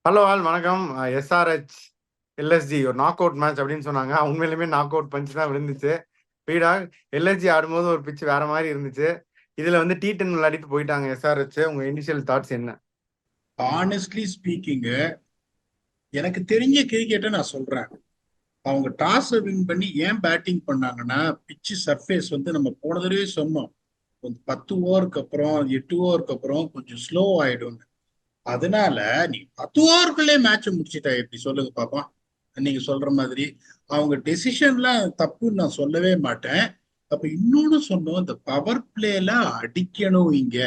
Hello all வணக்கம். SRH LSG ஒரு knock out match அப்படின்னு சொன்னாங்க. உண்மையிலுமே நாக் அவுட் பஞ்ச் தான் விழுந்துச்சு. பீடா எல்எஸ்ஜி ஆடும்போது ஒரு பிச் வேற மாதிரி இருந்துச்சு. இதுல வந்து T10 விளையாடிட்டு போயிட்டாங்க எஸ்ஆர்ஹெச். உங்க இனிஷியல் தாட்ஸ் என்ன? ஆனஸ்ட்லி ஸ்பீக்கிங், எனக்கு தெரிஞ்ச கிரிக்கெட்டை நான் சொல்றேன். அவங்க டாஸ் வின் பண்ணி ஏன் பேட்டிங் பண்ணாங்கன்னா, பிச்சு சர்ஃபேஸ் வந்து நம்ம போன தடவை சொன்னோம். கொஞ்சம் 10 ஓவருக்கு அப்புறம் 8 ஓவருக்கு அப்புறம் கொஞ்சம் ஸ்லோ ஆயிடும். அதனால நீ 10 ஓவருக்குள்ளே மேட்ச் முடிச்சிட்டா எப்படி சொல்லுங்க பாப்போம். நீங்க சொல்ற மாதிரி அவங்க டெசிஷன்லாம் தப்புன்னு நான் சொல்லவே மாட்டேன். அப்ப இன்னொன்னு சொன்னோம், இந்த பவர் பிளேல அடிக்கணும். இங்க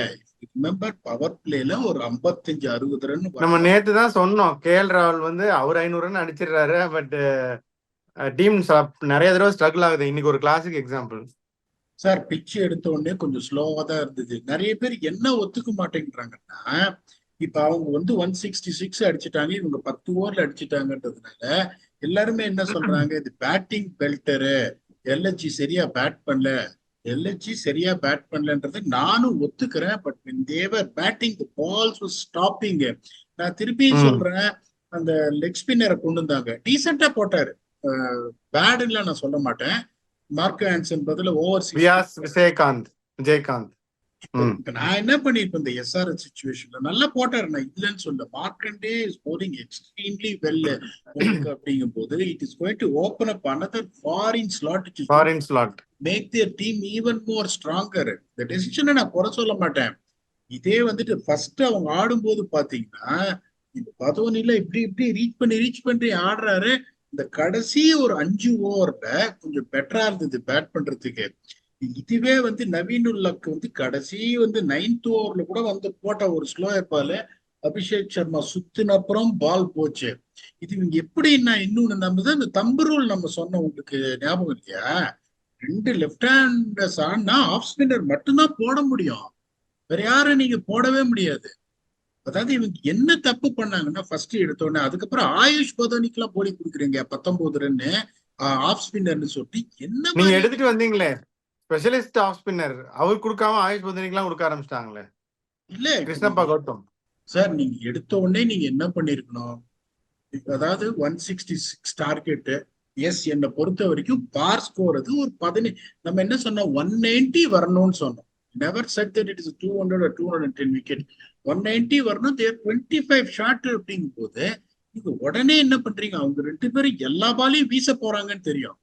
ரிமெம்பர், பவர் பிளேல ஒரு 55-60 ரன் நம்ம வரணும். நேத்து தான் சொன்னோம், கேஎல் ராகுல் வந்து அவர் 500 ரன் அடிச்சிடுறாரு. பட் டீம் நிறைய தடவை ஸ்ட்ரகிள் ஆகுது. இன்னைக்கு ஒரு கிளாசிக் எக்ஸாம்பிள். சார், பிச்சு எடுத்த உடனே கொஞ்சம் ஸ்லோவா தான் இருந்தது. நிறைய பேர் என்ன ஒத்துக்க மாட்டேங்கிறாங்கன்னா, இப்ப அவங்க வந்து 166 அடிச்சுட்டாங்க, இவங்க 10 ஓவர்ல அடிச்சுட்டாங்கன்றதுனால எல்லாருமே என்ன சொல்றாங்க, இது பேட்டிங் பெல்டரு, எல்ஹெச்சி சரியா பேட் பண்ணல, எல்ஹெச்சி சரியா பேட் பண்ணலன்றது நானும் ஒத்துக்கிறேன். But they were batting the balls was stopping. நான் திருப்பியும் ம். சொல்றேன், அந்த லெக் ஸ்பின்னரை கொண்டு வந்தாங்க, டீசெண்டா போட்டாரு. பேடுன்னு நான் சொல்ல மாட்டேன். மார்க் ஆன்சன் பதில ஓவர் 60. விஜயகாந்த். இப்ப ம். இப்ப நான் என்ன பண்ணிருப்பேன், இந்த எஸ்ஆர்எச் சுச்சுவேஷன்ல நல்லா போட்டாரு, நான் இல்லைன்னு சொல்ல. Markande is polling extremely well உங்களுக்கு. அப்படிங்கும் போது it is going to open up another foreign slot which is going foreign to slot. make their team even more stronger. இந்த டெசிஷனை நான் குறை சொல்ல மாட்டேன். இதே வந்துட்டு ஃபர்ஸ்ட் அவங்க ஆடும்போது பாத்தீங்கன்னா, இந்த பதோனில இப்படி இப்படி ரீச் பண்ணி ஆடுறாரு. இந்த கடைசி ஒரு 5 ஓவர்ல கொஞ்சம் பெட்டரா இருந்தது பேட் பண்றதுக்கு. இதுவே வந்து நவீன் உல்லக்கு வந்து கடைசி வந்து 9th ஓவர்ல கூட வந்து போட்ட ஒரு ஸ்லோ பால், அபிஷேக் சர்மா சுத்தின அப்புறம் பால் போச்சு. இது இவங்க எப்படின்னா, இன்னொன்னு நம்ம தான் இந்த தம்பு ரூல் நம்ம சொன்னோம், உங்களுக்கு ஞாபகம் இல்லையா? 2 லெஃப்ட் ஹேண்டர்ஸ் ஆனா ஆஃப் ஸ்பின்னர் மட்டும்தான் போட முடியும், வேற யாரும் நீங்க போடவே முடியாது. அதாவது இவங்க என்ன தப்பு பண்ணாங்கன்னா, ஃபர்ஸ்ட் எடுத்தோடனே அதுக்கப்புறம் ஆயுஷ் பதோனிக்கு எல்லாம் போடி கொடுக்குறீங்க 19 ரன்னு ஆஃப் ஸ்பின்னர்னு சொல்லிட்டு, என்ன நீங்க மாதிரி எடுத்துட்டு வந்தீங்களே ஸ்பெஷலிஸ்ட் ஆஃப் ஸ்பின்னர், அவர் கொடுக்காம ஆயுஷ் பத்னிக்கெல்லாம் கொடுக்க ஆரம்பிச்சிட்டாங்களே. இல்ல. இப்ப கிருஷ்ணப்பா நீங்க கௌதம். சார், நீங்க எடுத்த உடனே நீங்க என்ன பண்ணிருக்கணும், அதாவது 166 டார்கெட். எஸ், என்னை பொறுத்த வரைக்கும் பார் ஸ்கோர் அது ஒரு 15. நம்ம என்ன சொன்னோம், 190 வரணும்னு சொன்னோம். Never set that it is 200 or 210 wicket. 190 வரணும், தேர் 25 ஷாட். அப்படிங்கும் போது நீங்க உடனே என்ன பண்றீங்க, அவங்க 2 பேரும் எல்லா பாலையும் வீச போறாங்கன்னு தெரியும்.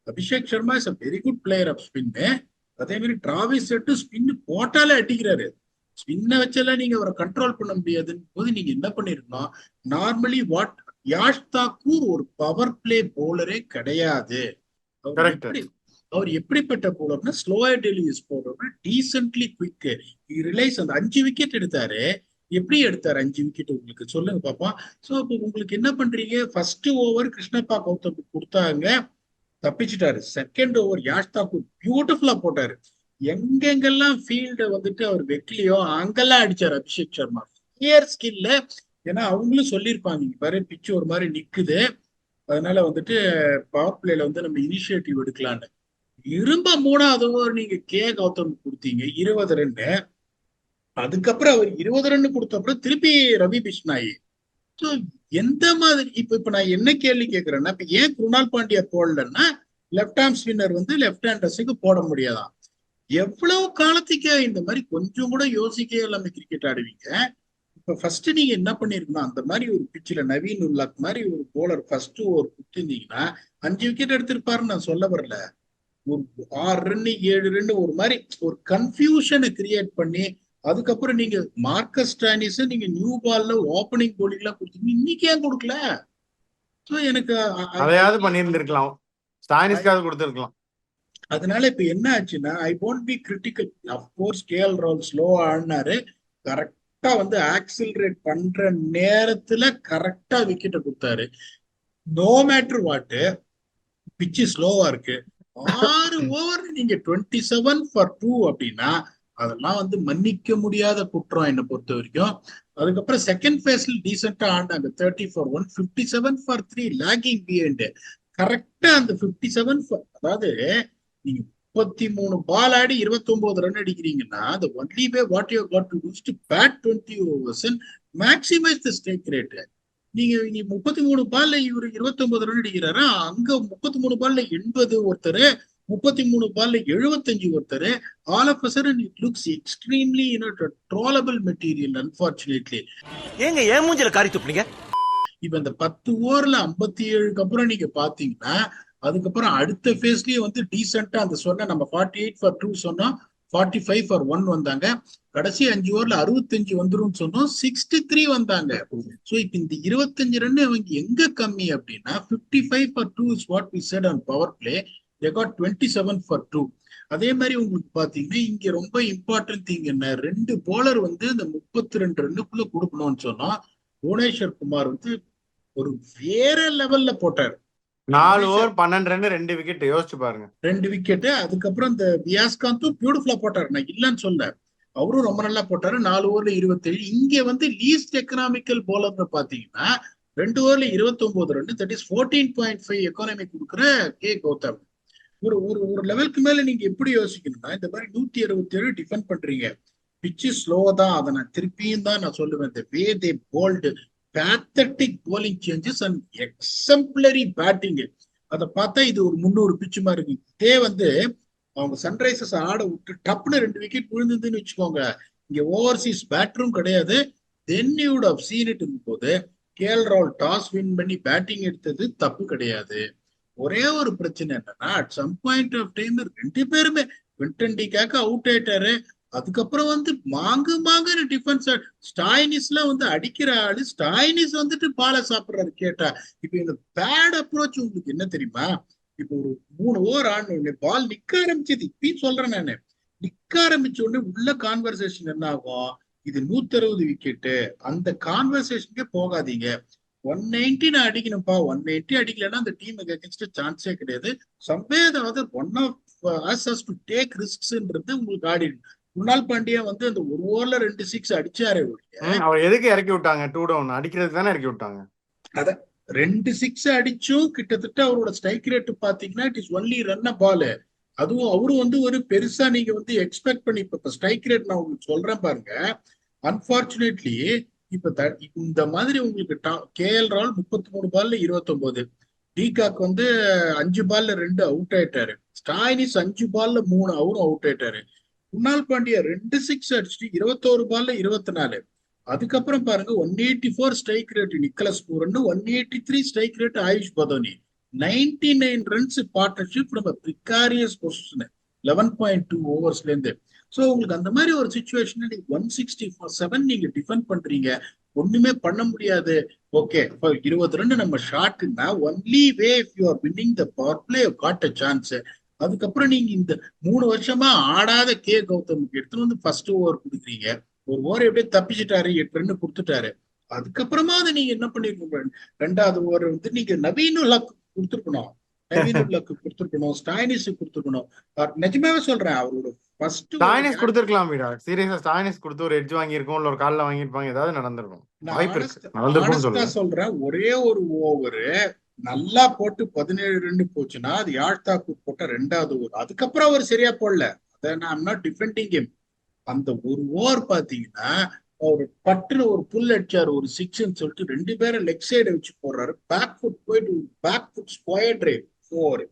Abhishek Sharma is a very good player of spin. அதே மாதிரி டிராவிஸ் செட்டு ஸ்பின் போட்டாலே அடிக்கிறாரு. ஸ்பின்னை வச்செல்லாம் நீங்க அவரை கண்ட்ரோல் பண்ண முடியாதுன்னு போது நீங்க என்ன பண்ணிருக்கணும், நார்மலி வாட், யாஷ் தாக்கூர் ஒரு பவர் பிளே போலரே கிடையாது. அவர் கரெக்ட். எப்படி அவர் எப்படிப்பட்ட போலர்னா, ஸ்லோவா deliveries bowler, decently quick. Relies அந்த 5 விக்கெட் எடுத்தாரு. எப்படி எடுத்தாரு 5 விக்கெட் உங்களுக்கு சொல்லுங்க பாப்பா. சோ இப்போ உங்களுக்கு என்ன பண்றீங்க, ஃபர்ஸ்ட் ஓவர் கிருஷ்ணப்பா கௌதம் கொடுத்தாங்க, தப்பிச்சுட்டாரு. செகண்ட் ஓவர் யாஷ் தாக்கூர் பியூட்டிஃபுல்லா போட்டாரு. எங்கெங்கெல்லாம் ஃபீல்ட வந்துட்டு அவர் வைக்கலையோ அங்கெல்லாம் அடிச்சாரு அபிஷேக் சர்மா. கிளியர் ஸ்கில்ல. ஏன்னா அவங்களும் சொல்லியிருப்பாங்க, இங்க பாரு பிச்சு ஒரு மாதிரி நிக்குது, அதனால வந்துட்டு பவர் பிளேல வந்து நம்ம இனிஷியேட்டிவ் எடுக்கலான்னு. இரும்ப 3வது ஓவர் நீங்க கௌதம் கொடுத்தீங்க 20 ரன்னு. அதுக்கப்புறம் அவர் 20 ரன்னு கொடுத்த அப்புறம் திருப்பி ரவி பிஷ்னாயி. So, எந்த மாதிரி இப்ப இப்ப நான் என்ன கேள்வி கேட்கிறேன்னா, இப்ப ஏன் குருணால் பாண்டியா போடலன்னா, லெப்ட் ஹேண்ட் ஸ்பின்னர் வந்து லெப்ட் ஹேண்டர்ஸுக்கு போட முடியாதான். எவ்வளவு காலத்துக்கு இந்த மாதிரி கொஞ்சம் கூட யோசிக்கவே இல்லாம கிரிக்கெட் ஆடுவீங்க. இப்ப ஃபர்ஸ்ட் நீங்க என்ன பண்ணிருக்கணும், அந்த மாதிரி ஒரு பிச்சில் நவீன் உல்லாக் மாதிரி ஒரு போலர் ஃபர்ஸ்ட் ஒரு கொடுத்திருந்தீங்கன்னா 5 விக்கெட் எடுத்திருப்பாருன்னு நான் சொல்ல வரல. ஒரு 6 ரன்னு 7 ரன்னு ஒரு மாதிரி ஒரு கன்ஃபியூஷனை கிரியேட் பண்ணி, அதுக்கப்புறம் நீங்க மார்க்கஸ் ஸ்டானிஸ் நீங்க நியூ பால்ல ஓப்பனிங் போலிங் எல்லாம் கொடுத்தீங்க, இன்னைக்கு ஏன் கொடுக்கல? ஸோ எனக்கு அதையாவது பண்ணியிருந்திருக்கலாம், ஸ்டானிஸ்க்காவது கொடுத்துருக்கலாம். அதனால இப்ப என்ன ஆச்சுன்னா, I don't be critical. Of course KL ராகுல் ஸ்லோவா ஆடினாரு. கரெக்டா வந்து ஆக்சிலரேட் பண்ற நேரத்துல கரெக்டா விக்கெட்டை கொடுத்தாரு. நோ மேட்டர் வாட், பிச்சு ஸ்லோவா இருக்கு, 6 ஓவர் நீங்க 27 for 2 அப்படின்னா அதெல்லாம் வந்து மன்னிக்க முடியாத குற்றம் என்னை பொறுத்த வரைக்கும். அதுக்கப்புறம் செகண்ட் பேஸ்ல டீசெண்டா ஆடினாங்க, 30 for 1, 57 for 3 லேகிங் பிஹைண்ட். கரெக்டா அந்த 57 அதாவது நீங்க 33 பால் ஆடி 29 run அடிக்கிறீங்கன்னா, the only way what you got to do is to bat 20 overs and maximize the strike rate. நீங்க 33 பால்ல இவரு 29 ரன் அடிக்கிறாரா, அங்க 33 பால்ல 80 ஒருத்தர், 33 பால்ல 75 ஒருத்தர். All of a sudden it looks extremely trollable material unfortunately. ஏங்க ஏன் மூஞ்சில காரி துப்புனீங்க? இப்ப இந்த 10 ஓவர்ல 57க்கு அப்புறம் நீங்க பாத்தீங்கன்னா, அதுக்கப்புறம் அடுத்த ஃபேஸ்லயே வந்து டீசெண்டா அந்த சொன்ன நம்ம 48 ஃபார் 2 சொன்னோம், 45 ஃபார் 1 வந்தாங்க. கடைசி 5 ஓவர்ல 65 வந்துரும் சொன்னோம், 63 வந்தாங்க. சோ இப்ப இந்த 25 ரன் அவங்க எங்க கம்மி அப்படின்னா 55 for 2 is what we set on power play. they got 27 for 2. அதே மாதிரி உங்களுக்கு பாத்தீங்கன்னா இங்க ரொம்ப இம்பார்ட்டன்ட் திங் என்ன, 2 போலர் வந்து இந்த 32 ரன்னுக்குள்ள கொடுக்கணும்னு சொன்னா புவனேஸ்வர் குமார் வந்து ஒரு வேற லெவல்ல போட்டார். 4 ஓவர் 12 ரன் 2 விக்கெட், யோசிச்சு பாருங்க. 2 விக்கெட். அதுக்கப்புறம் இந்த வியாஸ்காந்தும் பியூட்டிஃபுல்லா போட்டாரு, நான் இல்லைன்னு சொல்ல, அவரும் ரொம்ப நல்லா போட்டாரு. 4 ஓவர்ல 27. இங்க வந்து லீஸ்ட் எக்கனாமிக்கல் போலர்னு பாத்தீங்கன்னா 2 ஓவர்ல 29 ரன், தட் இஸ் 14.5 எக்கானமி கொடுக்குற கே கௌதம். ஒரு ஒரு ஒரு லெவலுக்கு மேல நீங்க எப்படி யோசிக்கணும்னா, இந்த மாதிரி 167 டிஃபெண்ட் பண்றீங்க, பிச்சு ஸ்லோ தான், அதை நான் திருப்பியும் தான் நான் சொல்லுவேன். இந்த way they bowled pathetic bowling changes and exemplary batting, அதை பார்த்தா இது ஒரு 300 பிச்சு மாதிரி இருக்கு. இதே வந்து அவங்க சன்ரைசர்ஸ் ஆட விட்டு டப்புன்னு 2 விக்கெட் விழுந்ததுன்னு வச்சுக்கோங்க, இங்க ஓவர்சீஸ் பேட்டரும் கிடையாது, then you would have seen it போது கேஎல் ராகுல் டாஸ் வின் பண்ணி பேட்டிங் எடுத்தது தப்பு கிடையாது. ஒரே ஒரு பிரச்சனை என்னன்னா, at some point of time 2 பேருமே வின்டன் டிகாக் அவுட் ஆயிட்டாரு. அதுக்கப்புறம் வந்து மாங்குன்னு டிஃபென்ஸ் ஸ்டாயினிஸ்ல வந்து அடிக்கிற ஆளு, ஸ்டாயினிஸ் வந்துட்டு பாலை சாப்பிடுறாரு கேட்டா. இப்ப இந்த பேட் அப்ரோச் உங்களுக்கு என்ன தெரியுமா, இப்ப ஒரு 3 ஓவர் ஆன பால் நிக்க ஆரம்பிச்சது, இப்பயும் சொல்றேன் நானு, நிக்க ஆரம்பிச்ச உடனே உள்ள கான்வர்சேஷன் என்ன ஆகும், இது 160 விக்கெட்டு, அந்த கான்வர்சேஷனுக்கே போகாதீங்க. 190 நான் அடிக்கணும்ப்பா, 180 அடிக்கலன்னா அந்த டீமுக்கு அகேன்ஸ்ட் சான்ஸே கிடையாது. சம்வேதாவது one of us to take ரிஸ்க்ஸ்ன்றது உங்களுக்கு ஆடிடும். குணால் பாண்டியா வந்து அந்த ஒரு ஓவர்ல 2 6 அடிச்சாரே ஒழிய, அவர் எதுக்கு இறக்கி விட்டாங்க? 2 டவுன் அடிக்கிறதுக்கு தானே இறக்கி விட்டாங்க. அத 2 6 அடிச்சும் கிட்டத்தட்ட அவரோட ஸ்ட்ரைக் ரேட் பாத்தீங்கன்னா it is only run ball. அதுவும் அவரும் வந்து ஒரு பெருசா நீங்க வந்து எக்ஸ்பெக்ட் பண்ணி, இப்ப ஸ்ட்ரைக் ரேட் நான் உங்களுக்கு சொல்றேன் பாருங்க. அன்பார்ச்சுனேட்லி இப்ப இந்த மாதிரி உங்களுக்கு கேஎல் ராகுல் 33 பால்ல 29, டிகாக் வந்து 5 பால்ல 2 அவுட் ஆயிட்டாரு, ஸ்டாயினிஸ் 5 பால்ல 3 அவரும் அவுட் ஆயிட்டாரு, குணால் பாண்டியா 2 6 அடிச்சுட்டு 21 பால்ல 24. அதுக்கப்புறம் பாருங்க 184 strike rate Nicholas Pooran, 183 strike rate AYUSH Badoni, 99 runs partnership நம்ம பிரிகாரியஸ் பொசிஷன் 11.2 ஓவர்ஸ்ல இருந்து. சோ உங்களுக்கு அந்த மாதிரி ஒரு சுச்சுவேஷன் நீங்க 167 நீங்க டிஃபெண்ட் பண்றீங்க, ஒண்ணுமே பண்ண முடியாது. ஓகே 20 ரன் நம்ம ஷார்ட்னா only way if you are winning the power play you got a chance. அதுக்கப்புறம் நீங்க இந்த 3 வருஷமா ஆடாத கே கௌதமுக்கு எடுத்துட்டு வந்து ஃபர்ஸ்ட் ஓவர் கொடுக்குறீங்க, ஒரு ஓவர் எப்படியே தப்பிச்சுட்டாரு, 8 ரன் கொடுத்துட்டாரு. அதுக்கப்புறமா அதை நீங்க என்ன பண்ணிருக்கீங்க, 2வது ஓவர் வந்து நீங்க நவீனுல்லாக்கு கொடுத்துருக்கணும், நவீனுல்லாக்கு கொடுத்துருக்கணும், ஸ்டாயினிஸ் கொடுத்துருக்கணும். நிஜமாவே சொல்றேன், அவரோட ஃபர்ஸ்ட் ஸ்டாயினிஸ் கொடுத்துருக்கலாம் வீடா, சீரியஸா ஸ்டாயினிஸ் கொடுத்து ஒரு எட்ஜ் வாங்கியிருக்கோம், இல்ல ஒரு கால்ல வாங்கியிருப்பாங்க, ஏதாவது நடந்திருக்கும், வாய்ப்பு இருக்கு. நடந்திருக்கும் சொல்றேன். ஒரே ஒரு ஓவரு நல்லா போட்டு 17 ரன் போச்சுன்னா அது யாழ்தாக்கூர் போட்ட 2வது ஓவர், அதுக்கப்புறம் அவர் சரியா போடல, அதை நான் நாட் டிஃபெண்டிங் ஹிம். அந்த ஒரு ஓவர் பாத்தீங்கன்னா ஒரு பட்டுல ஒரு புல் அடிச்சாரு, ஒரு 6ன்னு சொல்லிட்டு 2 பேரும் லெக் சைடு வச்சு போடுறாரு, பேக் ஃபுட் போயிட்டு பேக் ஃபுட் ஸ்கொயர் டிரைவ் 4.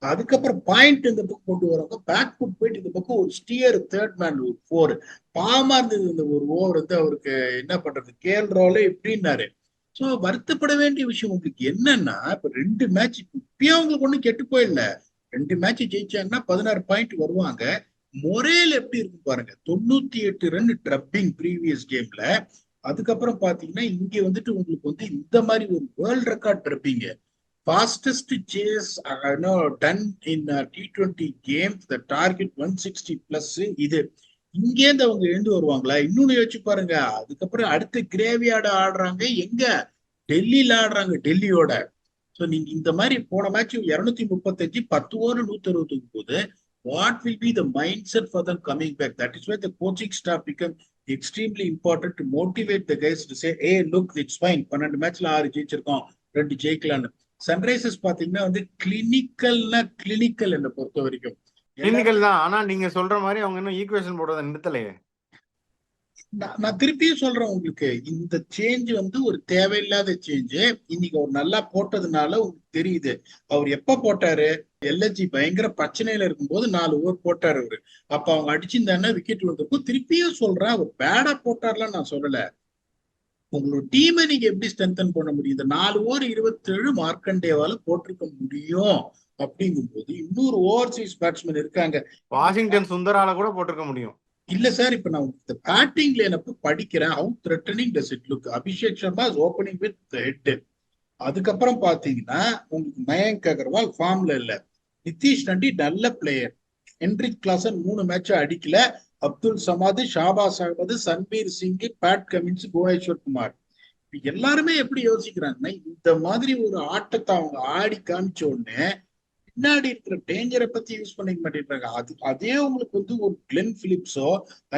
அதுக்கப்புறம் பாயிண்ட் இந்த பக்கம் கொண்டு வராங்க, பேக் ஃபுட் போயிட்டு இந்த பக்கம் ஒரு ஸ்டியர் தேர்ட் மேன் ஒரு 4. பாவமா இருந்தது இந்த ஒரு ஓவர் வந்து அவருக்கு. என்ன பண்றது, கேஎல் ராகுல் எப்படின்னாரு. சோ வருத்தப்பட வேண்டிய விஷயம் உங்களுக்கு என்னன்னா, இப்ப 2 மேட்ச் இப்பயே அவங்களுக்கு ஒண்ணும் கெட்டு போயிடல, 2 மேட்ச் ஜெயிச்சாங்கன்னா 16 பாயிண்ட் வருவாங்க. மொரேல் எப்படி இருக்கு பாருங்க, 98 ரன் ட்ரப்பிங் ப்ரீவியஸ் கேம்ல. அதுக்கப்புறம் பாத்தீங்கன்னா இங்க வந்துட்டு உங்களுக்கு வந்து இந்த மாதிரி ஒரு world record drubbing, fastest chase done in T20 games, the target 160 plus. இது இங்கேருந்து அவங்க எழுந்து வருவாங்களா, இன்னொன்னு யோசிச்சு பாருங்க. அதுக்கப்புறம் அடுத்த கிரேவியார்டு ஆடுறாங்க எங்க, டெல்லியில ஆடுறாங்க, டெல்லியோட. சோ நீங்க இந்த மாதிரி போன மேட்ச் 235 10 ஓவர் 160 போது what will be the mindset for them coming back? That is why the coaching staff become extremely important to motivate the guys to say, hey look it's fine, 12 மேட்ச்ல 6 ஜெயிச்சிருக்கோம், 2 ஜெயிக்கலான்னு. Sunrisers பாத்தீங்கன்னா வந்து clinical என்ன பொறுத்த வரைக்கும் clinical தான். ஆனா நீங்க சொல்ற மாதிரி அவங்க இன்னும் ஈக்குவேஷன் போடுறத நிறுத்தலையே. நான் திருப்பியும் சொல்றேன் உங்களுக்கு, இந்த சேஞ்ச் வந்து ஒரு தேவையில்லாத சேஞ்ச். இன்னைக்கு அவர் நல்லா போட்டதுனால உங்களுக்கு தெரியுது. அவர் எப்ப போட்டாரு, எல்எஸ்ஜி பயங்கர பிரச்சனையில இருக்கும்போது 4 ஓவர் போட்டாரு அவரு. அப்ப அவங்க அடிச்சிருந்தாங்கன்னா விக்கெட் வந்திருக்கும். திருப்பியும் சொல்றேன், அவர் பேடா போட்டார்லாம் நான் சொல்லல. உங்களோட டீமை நீங்க எப்படி ஸ்ட்ரென்தன் பண்ண முடியும்? இந்த 4 ஓவர் 27 மார்க்கண்டேவால போட்டிருக்க முடியும். அப்படிங்கும்போது இன்னொரு ஓவர்சீஸ் பேட்ஸ்மேன் இருக்காங்க. வாஷிங்டன் சுந்தரால கூட போட்டிருக்க முடியும். இல்ல சார், இப்ப நான் இந்த பேட்டிங் லைனப் படிக்கிறேன். How threatening does it look? Abhishek Sharma is opening with head. அதுக்கப்புறம் பாத்தீங்கன்னா உங்களுக்கு மயங்க் அகர்வால் ஃபார்ம்ல இல்ல. நிதிஷ் ரெட்டி நல்ல பிளேயர். ஹென்ரிக் கிளாசன் 3 மேட்ச் அடிக்கல. Abdul Samad, Shahbaz Ahmed, Sanvir Singh, Pat Cummins, Bhuvneshwar Kumar. எல்லாருமே எப்படி யோசிக்கிறாங்கன்னா, இந்த மாதிரி ஒரு ஆட்டத்தை அவங்க ஆடி காமிச்ச உடனே பின்னாடி இருக்கிற டேஞ்சரை பத்தி யூஸ் பண்ணிக்க மாட்டேங்கிறாங்க. அதே உங்களுக்கு வந்து ஒரு கிளென் பிலிப்ஸோ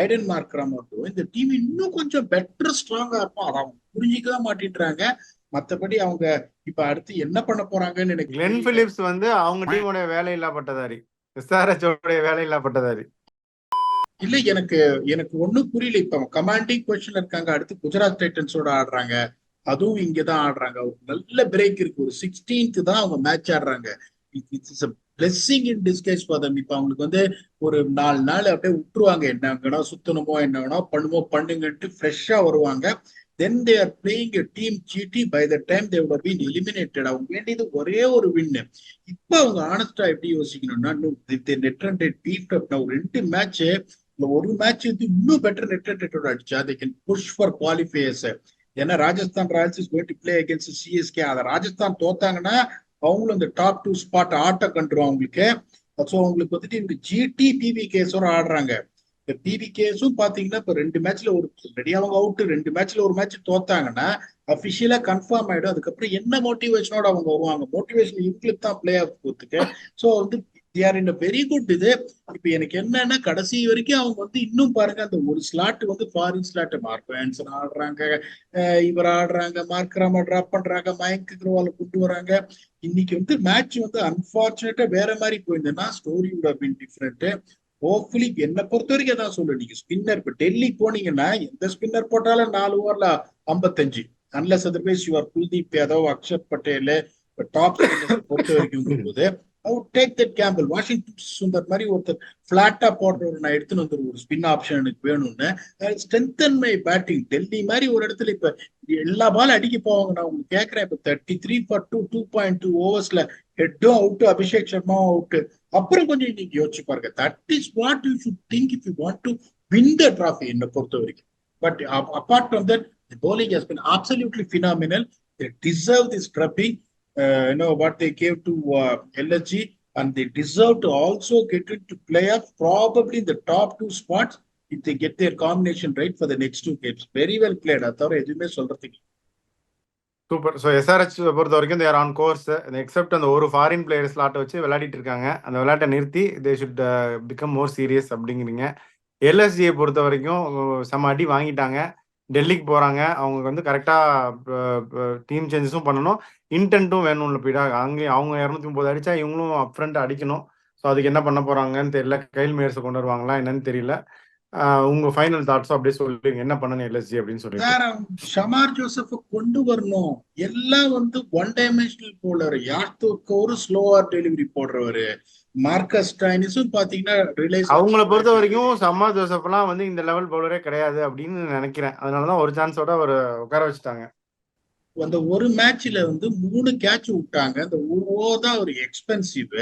ஐடன் மார்க்ராமோ இந்த டீம் இன்னும் கொஞ்சம் பெட்டர் ஸ்ட்ராங்கா இருக்கும். அதை அவங்க புரிஞ்சிக்கவே மாட்டேன்றாங்க. மத்தபடி அவங்க இப்ப அடுத்து என்ன பண்ண போறாங்கன்னு எனக்கு கிளென் பிலிப்ஸ் வந்து அவங்க டீமோட வேலையில்லா பட்டதாரி, எஸ்ஆர்எச் உடைய வேலையில்லா பட்டதாரி. இல்ல, எனக்கு ஒண்ணும் புரியல. இப்ப கமாண்டிங் பொசிஷன்ல இருக்காங்க. அடுத்து குஜராத் டைட்டன்ஸோட ஆடுறாங்க. அதுவும் இங்கதான் ஆடுறாங்க. ஒரு நல்ல பிரேக் இருக்கு. ஒரு 16th தான் அவங்க மேட்ச் ஆடுறாங்க. It's blessing in disguise for them. இப்ப அவங்களுக்கு வந்து ஒரு 4 நாள் அப்படியே விட்டுருவாங்க. என்ன வேணா சுத்தணுமோ என்ன வேணா பண்ணுங்கன்ட்டு ஃப்ரெஷ்ஷா வருவாங்க. Then they are playing a team GT. By the time they would have been eliminated. அவங்க வேண்டியது ஒரே ஒரு வின்னு. இப்ப அவங்க ஆனஸ்டா எப்படி யோசிக்கணும்னா, நெட் ரன் ரேட் பீட் அப். ஒரு 2 மேட்ச், ஒரு மேட்ச் வந்து இன்னும் பெட்டர் நெட் ரன் ரேட்டோட அடிச்சா they can push for qualifiers. ஏன்னா Rajasthan Royals is going to play against CSK. அதை ராஜஸ்தான் தோத்தாங்கன்னா அவங்களும் இந்த டாப் 2 ஸ்பாட் ஆட்ட கண்டுரும் அவங்களுக்கு. ஸோ அவங்களுக்கு வந்துட்டு இந்த ஜிடி பிபிகேஸோட ஆடுறாங்க. இந்த பிபிகேஸும் பாத்தீங்கன்னா இப்ப 2 மேட்ச்ல ஒரு ரெடி அவங்க அவுட். 2 மேட்ச்ல ஒரு மேட்ச் தோத்தாங்கன்னா அபிஷியலா கன்ஃபார்ம் ஆயிடும். அதுக்கப்புறம் என்ன மோட்டிவேஷனோட அவங்க வருவாங்க? மோட்டிவேஷன் இவங்களுக்கு தான் பிளே ஆஃப் போத்துக்கு. ஸோ வந்து they are in a very good இது. இப்ப எனக்கு என்னன்னா, கடைசி வரைக்கும் அவங்க வந்து இன்னும் பாருங்க, அந்த ஒரு ஸ்லாட் வந்து ஃபாரின் ஸ்லாட். மார்க் ஆன்சன் ஆடுறாங்க, இவர் ஆடுறாங்க, மார்க்ராம டிராப் பண்றாங்க, மயங்க் அகர்வால் கொண்டு வராங்க. இன்னைக்கு வந்து மேட்ச் வந்து அன்பார்ச்சுனேட்டா வேற மாதிரி போயிருந்தேன்னா story would have been different. Hopefully என்னை பொறுத்த வரைக்கும் அதான் சொல்லுவேன். நீங்க ஸ்பின்னர் இப்ப டெல்லி போனீங்கன்னா எந்த ஸ்பின்னர் போட்டாலும் 4 ஓவர்ல 55. Unless otherwise your Kuldeep Yadav, Axar Patel, top பொறுத்த வரைக்கும் போது I would take that gamble. Washington Sundar மாதிரி ஒருத்தர் பிளாட்டா போடுறவர் நான் எடுத்துன்னு வந்து ஒரு ஸ்பின் ஆப்ஷன் எனக்கு வேணும்னு ஸ்ட்ரென்தன் மை பேட்டிங். டெல்லி மாதிரி ஒரு இடத்துல இப்ப எல்லா பால் அடிக்க போவாங்க. நான் உங்களுக்கு கேட்கறேன், இப்ப 33 for 2.2 ஓவர்ஸ்ல ஹெட்டும் அவுட், அபிஷேக் சர்மாவும் அவுட். அப்புறம் கொஞ்சம் நீங்க யோசிச்சு பாருங்க. That is what you should think if you want to win the trophy என்னை பொறுத்த வரைக்கும். But apart from that, the bowling has been absolutely phenomenal. They deserve this trophy. What they gave to LSG, and they deserve to also get into playoffs, probably in the top 2 spots if they get their combination right for the next 2 games. Very well played. அத்தவரை எதுவுமே சொல்றதுக்கு. Super. So SRH பொறுத்த வரைக்கும் தேர் on course. Accept அந்த ஒரு foreign player ஸ்லாட்டை வச்சு விளையாடிட்டு இருக்காங்க. அந்த விளையாட்டை நிறுத்தி they should become more serious அப்படிங்கிறீங்க. எல்எஸ்ஜியை பொறுத்த வரைக்கும் செம்ம அடி வாங்கிட்டாங்க. டெல்லிக்கு போகிறாங்க. அவங்க வந்து கரெக்டாக டீம் சேஞ்சஸும் பண்ணணும், இன்டென்ட்டும் வேணும்ல. போயிட்டா அங்கேயும் அவங்க 230 அடித்தா இவங்களும் அப் ஃப்ரண்ட் அடிக்கணும். ஸோ அதுக்கு என்ன பண்ண போகிறாங்கன்னு தெரியல. கைல் மேயர்ஸை கொண்டு வருவாங்களா என்னன்னு தெரியல. உங்க ஃபைனல் தாட்ஸும் அப்படியே சொல்லுங்க, என்ன பண்ணணும் எல்எஸ்ஜி அப்படின்னு சொல்லிட்டு. ஷமார் ஜோசப் கொண்டு வரணும். எல்லாம் வந்து 1 டைமென்ஷனல் போலர். யார்த்துக்கு ஒரு ஸ்லோவர் டெலிவரி போடுறவரு. மார்க்கஸ் ஸ்டைனிஸும் பாத்தீங்கன்னா ரிலைஸ். அவங்கள பொறுத்த வரைக்கும் ஷமார் ஜோசப் எல்லாம் வந்து இந்த லெவல் பவுலரே கிடையாது அப்படின்னு நினைக்கிறேன். அதனாலதான் ஒரு சான்ஸோட அவர் உட்கார வச்சுட்டாங்க. அந்த ஒரு மேட்ச்ல வந்து 3 கேட்ச் விட்டாங்க. அந்த ஒரு ஓவர் தான் ஒரு எக்ஸ்பென்சிவ்.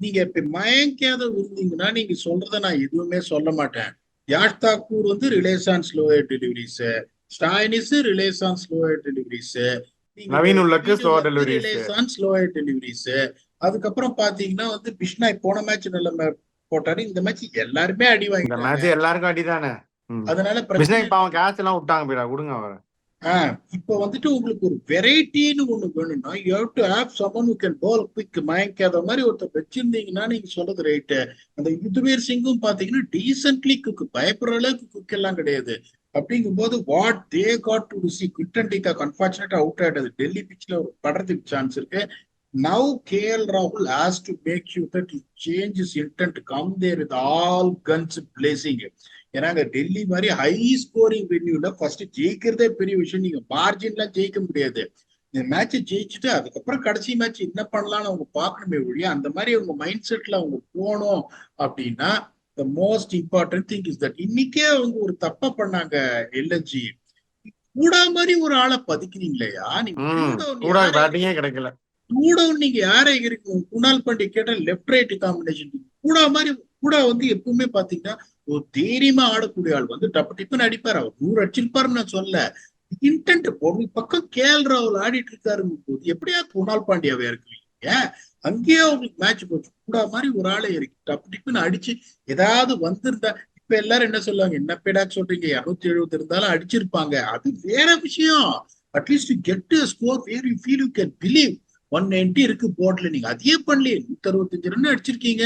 நீங்க இப்ப மயங்க் யாதவ் இருந்தீங்கன்னா நீங்க சொல்றத நான் எதுவுமே சொல்ல மாட்டேன். யாஷ் தாக்கூர் வந்து relies on slower deliveries, Stoinis relies on slower deliveries, Naveen உல்லக்கு slower deliveries, relies on slower deliveries. அதுக்கப்புறம் பாத்தீங்கன்னா வந்து பிஷ்னாய் போன மேட்ச் நல்ல போட்டாரு. இந்த மேட்ச் எல்லாருமே அடி இந்த மேட்ச் எல்லாருக்கும் அடிதானே. அதனால பிஷ்னாய் பாவம் கேட்ச் எல்லாம் விட்டாங்க. போயிடா கொடுங்க அவரை. இப்ப வந்துட்டு உங்களுக்கு ஒரு வெரைட்டின்னு ஒண்ணு வேணும்னா you have to have someone who can bowl quick. மயங்காத மாதிரி ஒருத்தர் வச்சிருந்தீங்கன்னா நீங்க சொல்றது ரைட்டு. அந்த யுத்வீர் சிங்கும் பாத்தீங்கன்னா டீசென்ட்லி குக், பயப்படுற அளவுக்கு குக் எல்லாம் கிடையாது. அப்படிங்கும்போது what they got to see. Quinton de Kock அன்பார்ச்சுனேட்டா அவுட் ஆயிட்டது. டெல்லி பிட்ச்ல ஒரு படுறதுக்கு சான்ஸ் இருக்கு. Now KL Rahul has to make sure that he changes intent, come there with all guns blazing. ஏன்னா டெல்லி மாதிரி ஹை ஸ்கோரிங் வென்யூல ஃபர்ஸ்ட் ஜெயிக்கிறதே பெரிய விஷயம். நீங்க மார்ஜின்லாம் ஜெயிக்க முடியாது. இந்த மேட்சை ஜெயிச்சுட்டு அதுக்கப்புறம் கடைசி மேட்ச் என்ன பண்ணலாம்னு அவங்க பார்க்கணுமே ஒழிய அந்த மாதிரி அவங்க மைண்ட் செட்ல அவங்க போனோம் அப்படின்னா the most important thing is that இன்னைக்கே அவங்க ஒரு தப்பா பண்ணாங்க எல்எஸ்ஜி. கூடா மாதிரி ஒரு ஆளை பதிக்கிறீங்களேயா கூட பேட்டிங்கே கிடைக்கல. கூடவும் நீங்க யாரை இருக்கீங்க? குணால் பாண்டே கேட்டா லெப்ட் ரைட் காம்பினேஷன். கூடா மாதிரி கூட வந்து எப்பவுமே பாத்தீங்கன்னா ஒரு தைரியமா ஆடக்கூடிய ஆள் வந்து டப்பு டிப்புன்னு அடிப்பார். அவர் 100 அடிச்சிருப்பாருன்னு நான் சொல்ல. இன்டென்ட் ஒரு பக்கம் கேஎல் ராகுல் ஆடிட்டு இருக்காருங்க போது எப்படியா குணால் பாண்டியாவே இருக்கிறீங்க? அங்கேயே அவங்களுக்கு மேட்ச் போச்சு. கூடா மாதிரி ஒரு ஆளை இருக்கு டப்பு டிப்புன்னு அடிச்சு ஏதாவது வந்திருந்தா இப்ப எல்லாரும் என்ன சொல்லுவாங்க, என்ன பேடா சொல்றீங்க, 270 இருந்தாலும் அடிச்சிருப்பாங்க. அது வேற விஷயம். At least you get a score where you feel you can believe. 190 இருக்கு போர்ட்ல, நீங்க அதையே பண்ணலையே. 165 ரன் அடிச்சிருக்கீங்க.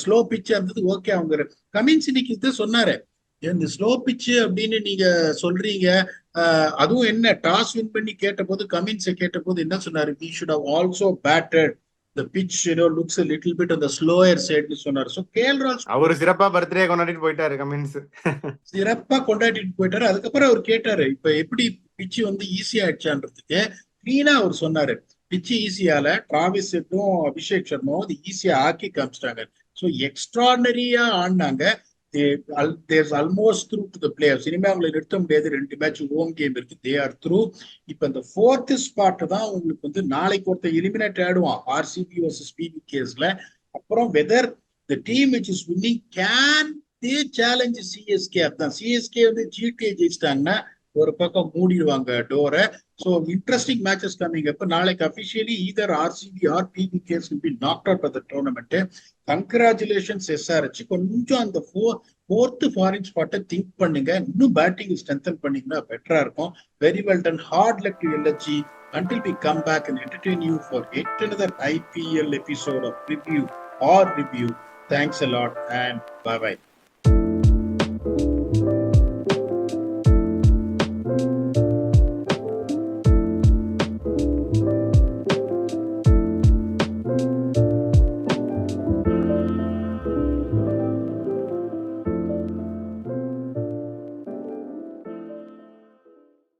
ஸ்லோ பிச்சா இருந்தது, ஓகே. அவங்க கமின்ஸ் இன்னைக்கு இதை சொன்னாரு, இந்த ஸ்லோ பிச்சு அப்படின்னு நீங்க சொல்றீங்க. அதுவும் என்ன டாஸ் வின் பண்ணி கேட்ட போது கமின்ஸை கேட்ட போது என்ன சொன்னாரு, we should have also batted the pitch, looks a little bit on the slower side னு சொன்னாரு. சோ கேஎல் ராகுல் அவரு சிறப்பா பர்த்டே கொண்டாடிட்டு போயிட்டாரு. கமின்ஸ் சிறப்பா கொண்டாடிட்டு போயிட்டாரு. அதுக்கப்புறம் அவர் கேட்டாரு இப்ப எப்படி பிச்சு வந்து ஈஸியா ஆயிடுச்சான்றதுக்கு கிளீனா அவர் சொன்னாரு, பிச்சு ஈஸியால டிராவிஸ் ஹெட்டும் அபிஷேக் சர்மாவும் அது ஈஸியா ஆக்கி காமிச்சிட்டாங்க. ஸோ எக்ஸ்ட்ராடனரியா ஆடினாங்க. There's almost through to the players. இனிமே அவங்களை நிறுத்த முடியாது. 2 மேட்ச் ஹோம் கேம் இருக்கு. They are through. இப்ப இந்த 4th ஸ்பாட் தான் உங்களுக்கு வந்து நாளைக்கு ஒருத்தர் எலிமினேட் ஆயிடுவான் ஆர்சிபி வர்சஸ் பிவிகேஸ்ல. அப்புறம் whether the team which is winning can they challenge CSK. அதான் சிஎஸ்கே வந்து ஜிடிஏ ஜெயிச்சிட்டாங்கன்னா ஒரு பக்கம் மூடிடுவாங்க டோரை. So interesting matches coming. அப்ப நாளைக்கு officially either RCB or PBKS will be knocked out of the tournament. Congratulations SRH. கொஞ்சம் அந்த 4th ஃபாரின் ஸ்பாட்டை திங்க் பண்ணுங்க. இன்னும் பேட்டிங் ஸ்ட்ரென்தன் பண்ணீங்கன்னா பெட்டரா இருக்கும். Very well done. Hard luck to LSG. Until we come back and entertain you for yet another IPL episode of Preview or Review. Thanks a lot and bye-bye.